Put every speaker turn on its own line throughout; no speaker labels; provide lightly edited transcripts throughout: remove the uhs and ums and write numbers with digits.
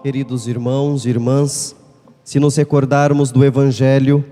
Queridos irmãos e irmãs, se nos recordarmos do Evangelho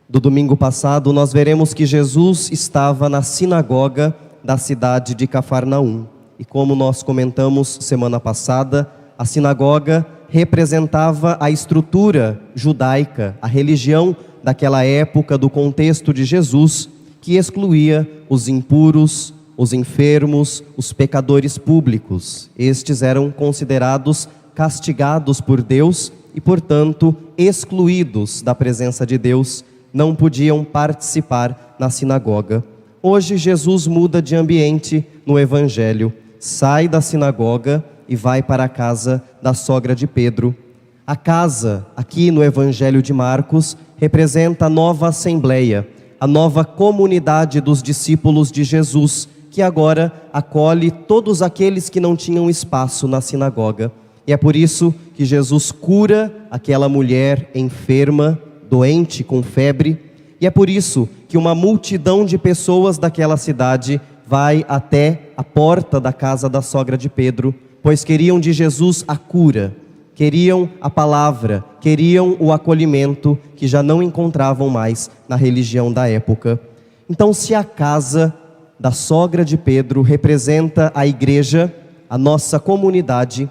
do domingo passado, nós veremos que Jesus estava na sinagoga da cidade de Cafarnaum. E como nós comentamos semana passada, a sinagoga representava a estrutura judaica, a religião daquela época, do contexto de Jesus, que excluía os impuros, os enfermos, os pecadores públicos. Estes eram considerados castigados por Deus e, portanto, excluídos da presença de Deus, não podiam participar na sinagoga. Hoje Jesus muda de ambiente no Evangelho, sai da sinagoga e vai para a casa da sogra de Pedro. A casa, aqui no Evangelho de Marcos, representa a nova assembleia, a nova comunidade dos discípulos de Jesus, que agora acolhe todos aqueles que não tinham espaço na sinagoga. E é por isso que Jesus cura aquela mulher enferma, doente, com febre. E é por isso que uma multidão de pessoas daquela cidade vai até a porta da casa da sogra de Pedro, pois queriam de Jesus a cura, queriam a palavra, queriam o acolhimento que já não encontravam mais na religião da época. Então, se a casa da sogra de Pedro representa a igreja, a nossa comunidade,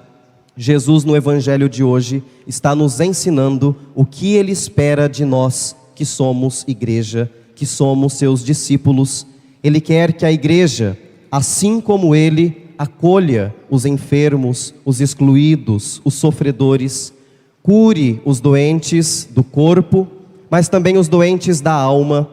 Jesus no Evangelho de hoje está nos ensinando o que Ele espera de nós que somos igreja, que somos seus discípulos. Ele quer que a igreja, assim como Ele, acolha os enfermos, os excluídos, os sofredores, cure os doentes do corpo, mas também os doentes da alma,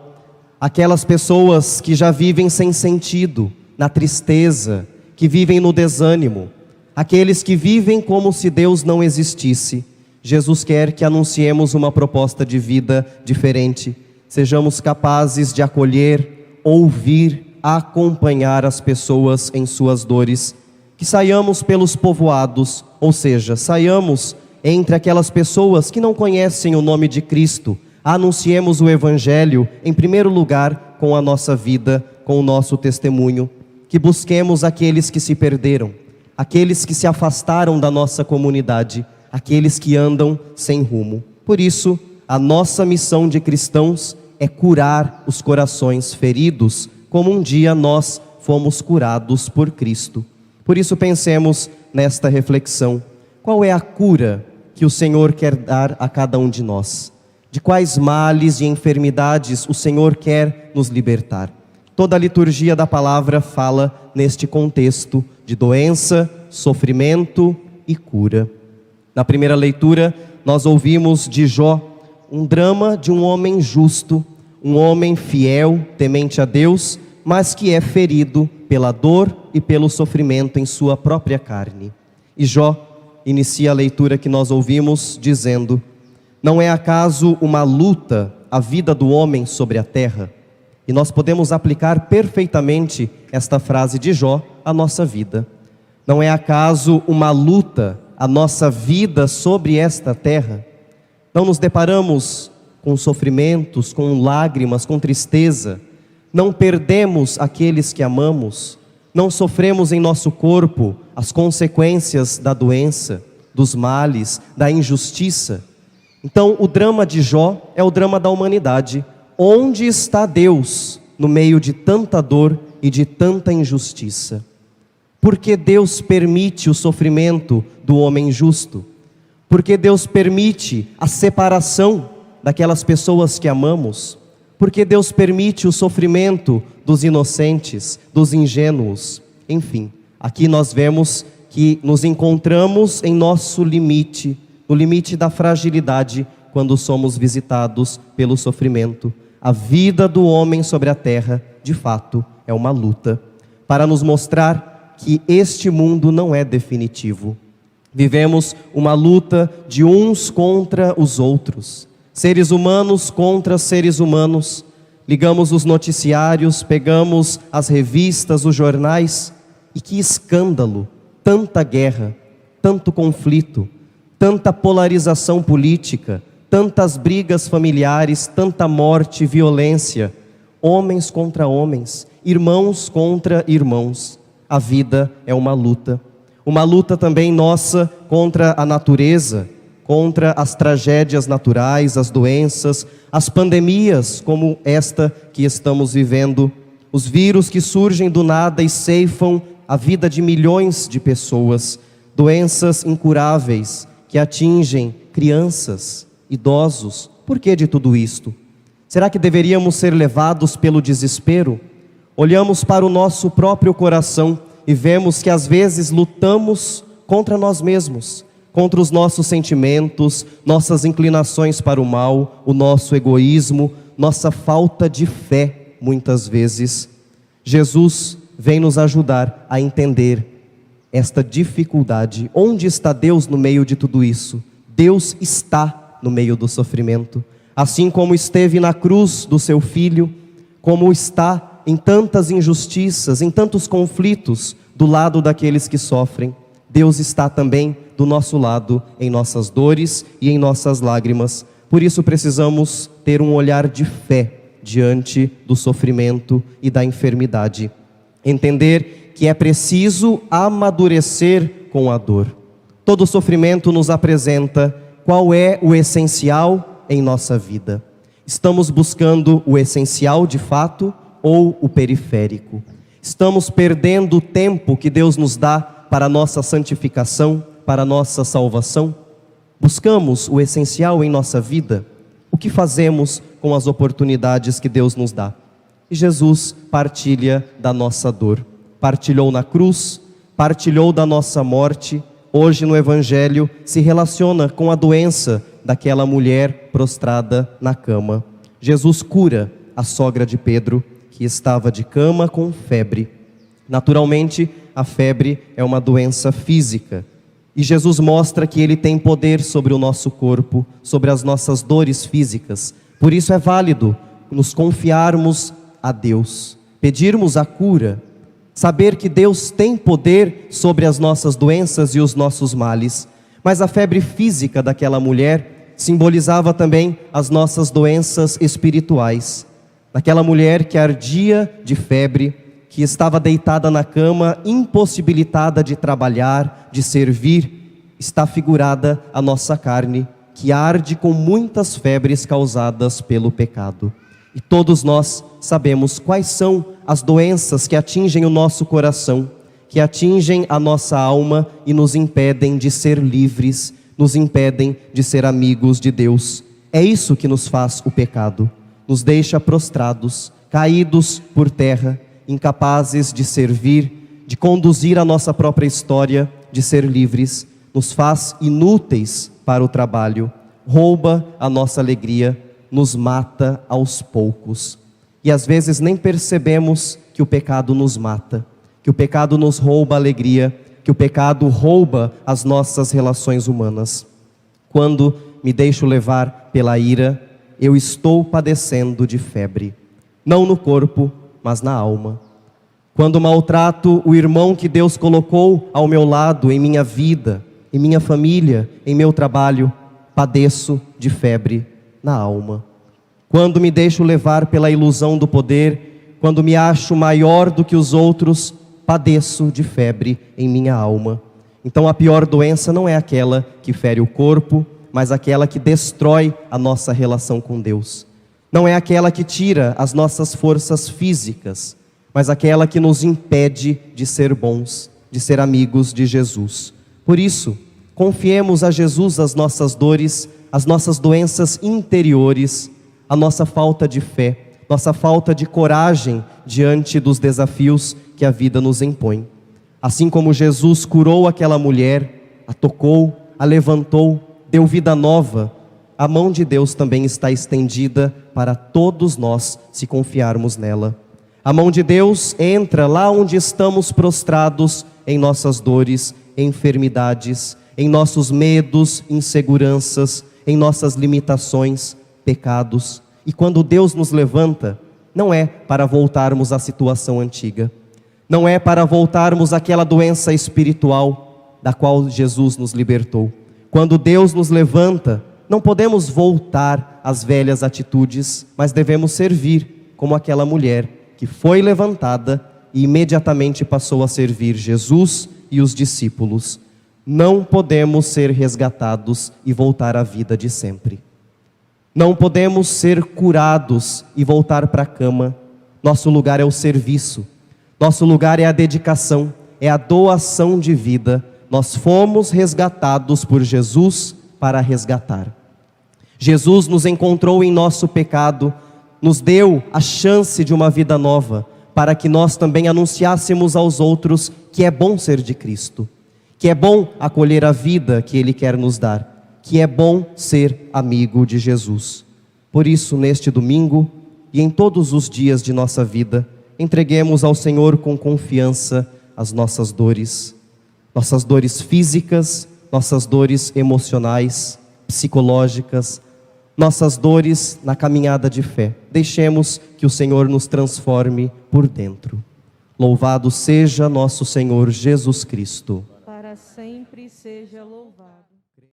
aquelas pessoas que já vivem sem sentido, na tristeza, que vivem no desânimo, aqueles que vivem como se Deus não existisse. Jesus quer que anunciemos uma proposta de vida diferente, sejamos capazes de acolher, ouvir, acompanhar as pessoas em suas dores, que saiamos pelos povoados, ou seja, saiamos entre aquelas pessoas que não conhecem o nome de Cristo, anunciemos o Evangelho, em primeiro lugar, com a nossa vida, com o nosso testemunho, que busquemos aqueles que se perderam, aqueles que se afastaram da nossa comunidade, aqueles que andam sem rumo. Por isso, a nossa missão de cristãos é curar os corações feridos, como um dia nós fomos curados por Cristo. Por isso, pensemos nesta reflexão: qual é a cura que o Senhor quer dar a cada um de nós? De quais males e enfermidades o Senhor quer nos libertar? Toda a liturgia da palavra fala neste contexto de doença, sofrimento e cura. Na primeira leitura, nós ouvimos de Jó um drama de um homem justo, um homem fiel, temente a Deus, mas que é ferido pela dor e pelo sofrimento em sua própria carne. E Jó inicia a leitura que nós ouvimos dizendo: não é acaso uma luta a vida do homem sobre a terra? E nós podemos aplicar perfeitamente esta frase de Jó à nossa vida. Não é acaso uma luta a nossa vida sobre esta terra? Não nos deparamos com sofrimentos, com lágrimas, com tristeza? Não perdemos aqueles que amamos? Não sofremos em nosso corpo as consequências da doença, dos males, da injustiça? Então, o drama de Jó é o drama da humanidade. Onde está Deus no meio de tanta dor e de tanta injustiça? Por que Deus permite o sofrimento do homem justo? Por que Deus permite a separação daquelas pessoas que amamos? Por que Deus permite o sofrimento dos inocentes, dos ingênuos? Enfim, aqui nós vemos que nos encontramos em nosso limite, no limite da fragilidade, quando somos visitados pelo sofrimento. A vida do homem sobre a terra, de fato, é uma luta, para nos mostrar que este mundo não é definitivo. Vivemos uma luta de uns contra os outros, seres humanos contra seres humanos. Ligamos os noticiários, pegamos as revistas, os jornais, e que escândalo, tanta guerra, tanto conflito, tanta polarização política, tantas brigas familiares, tanta morte, violência, homens contra homens, irmãos contra irmãos. A vida é uma luta também nossa contra a natureza, contra as tragédias naturais, as doenças, as pandemias como esta que estamos vivendo, os vírus que surgem do nada e ceifam a vida de milhões de pessoas, doenças incuráveis que atingem crianças, idosos. Por que de tudo isto? Será que deveríamos ser levados pelo desespero? Olhamos para o nosso próprio coração e vemos que às vezes lutamos contra nós mesmos, contra os nossos sentimentos, nossas inclinações para o mal, o nosso egoísmo, nossa falta de fé, muitas vezes. Jesus vem nos ajudar a entender esta dificuldade. Onde está Deus no meio de tudo isso? Deus está no meio do sofrimento. Assim como esteve na cruz do seu Filho, como está em tantas injustiças, em tantos conflitos, do lado daqueles que sofrem, Deus está também do nosso lado, em nossas dores e em nossas lágrimas. Por isso precisamos ter um olhar de fé diante do sofrimento e da enfermidade. Entender que é preciso amadurecer com a dor. Todo sofrimento nos apresenta qual é o essencial em nossa vida. Estamos buscando o essencial de fato ou o periférico? Estamos perdendo o tempo que Deus nos dá para a nossa santificação, para a nossa salvação? Buscamos o essencial em nossa vida? O que fazemos com as oportunidades que Deus nos dá? E Jesus partilha da nossa dor. Partilhou na cruz, partilhou da nossa morte. Hoje no Evangelho se relaciona com a doença daquela mulher prostrada na cama. Jesus cura a sogra de Pedro, que estava de cama com febre. Naturalmente, a febre é uma doença física. E Jesus mostra que Ele tem poder sobre o nosso corpo, sobre as nossas dores físicas. Por isso é válido nos confiarmos a Deus, pedirmos a cura, saber que Deus tem poder sobre as nossas doenças e os nossos males. Mas a febre física daquela mulher simbolizava também as nossas doenças espirituais. Daquela mulher que ardia de febre, que estava deitada na cama, impossibilitada de trabalhar, de servir, está figurada a nossa carne, que arde com muitas febres causadas pelo pecado. E todos nós sabemos quais são as doenças que atingem o nosso coração, que atingem a nossa alma e nos impedem de ser livres, nos impedem de ser amigos de Deus. É isso que nos faz o pecado. Nos deixa prostrados, caídos por terra, incapazes de servir, de conduzir a nossa própria história, de ser livres, nos faz inúteis para o trabalho, rouba a nossa alegria, nos mata aos poucos. E às vezes nem percebemos que o pecado nos mata, que o pecado nos rouba a alegria, que o pecado rouba as nossas relações humanas. Quando me deixo levar pela ira, eu estou padecendo de febre, não no corpo, mas na alma. Quando maltrato o irmão que Deus colocou ao meu lado, em minha vida, em minha família, em meu trabalho, padeço de febre na alma. Quando me deixo levar pela ilusão do poder, quando me acho maior do que os outros, padeço de febre em minha alma. Então a pior doença não é aquela que fere o corpo, mas aquela que destrói a nossa relação com Deus. Não é aquela que tira as nossas forças físicas, mas aquela que nos impede de ser bons, de ser amigos de Jesus. Por isso, confiemos a Jesus as nossas dores, as nossas doenças interiores, a nossa falta de fé, nossa falta de coragem diante dos desafios que a vida nos impõe. Assim como Jesus curou aquela mulher, a tocou, a levantou, deu vida nova, a mão de Deus também está estendida para todos nós, se confiarmos nela. A mão de Deus entra lá onde estamos prostrados, em nossas dores, enfermidades, em nossos medos, inseguranças, em nossas limitações, pecados. E quando Deus nos levanta, não é para voltarmos à situação antiga, não é para voltarmos àquela doença espiritual da qual Jesus nos libertou. Quando Deus nos levanta, não podemos voltar às velhas atitudes, mas devemos servir como aquela mulher que foi levantada e imediatamente passou a servir Jesus e os discípulos. Não podemos ser resgatados e voltar à vida de sempre. Não podemos ser curados e voltar para a cama. Nosso lugar é o serviço. Nosso lugar é a dedicação, é a doação de vida. Nós fomos resgatados por Jesus para resgatar. Jesus nos encontrou em nosso pecado, nos deu a chance de uma vida nova, para que nós também anunciássemos aos outros que é bom ser de Cristo, que é bom acolher a vida que Ele quer nos dar, que é bom ser amigo de Jesus. Por isso, neste domingo e em todos os dias de nossa vida, entreguemos ao Senhor com confiança as nossas dores físicas, nossas dores emocionais, psicológicas, nossas dores na caminhada de fé. Deixemos que o Senhor nos transforme por dentro. Louvado seja nosso Senhor Jesus Cristo.
Para sempre seja louvado.